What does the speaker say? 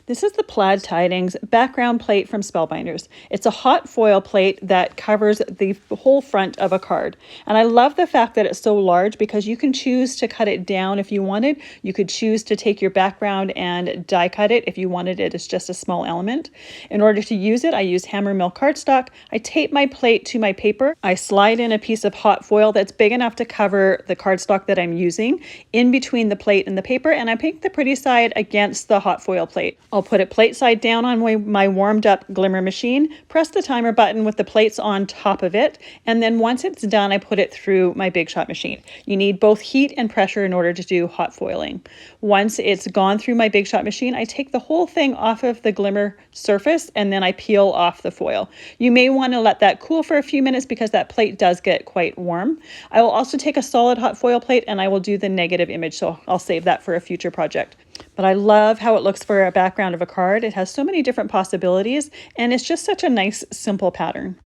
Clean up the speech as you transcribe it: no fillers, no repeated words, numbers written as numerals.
This is the Plaid Tidings background plate from Spellbinders. It's a hot foil plate that covers the whole front of a card. And I love the fact that it's so large because you can choose to cut it down if you wanted. You could choose to take your background and die cut it if you wanted it as just a small element. In order to use it, I use hammer mill cardstock. I tape my plate to my paper. I slide in a piece of hot foil that's big enough to cover the cardstock that I'm using in between the plate and the paper, and I paint the pretty side against the hot foil plate. I'll put it plate side down on my warmed up Glimmer machine, press the timer button with the plates on top of it, and then once it's done, I put it through my Big Shot machine. You need both heat and pressure in order to do hot foiling. Once it's gone through my Big Shot machine, I take the whole thing off of the Glimmer surface and then I peel off the foil. You may want to let that cool for a few minutes because that plate does get quite warm. I will also take a solid hot foil plate and I will do the negative image, so I'll save that for a future project. But I love how it looks for a background of a card. It has so many different possibilities and it's just such a nice, simple pattern.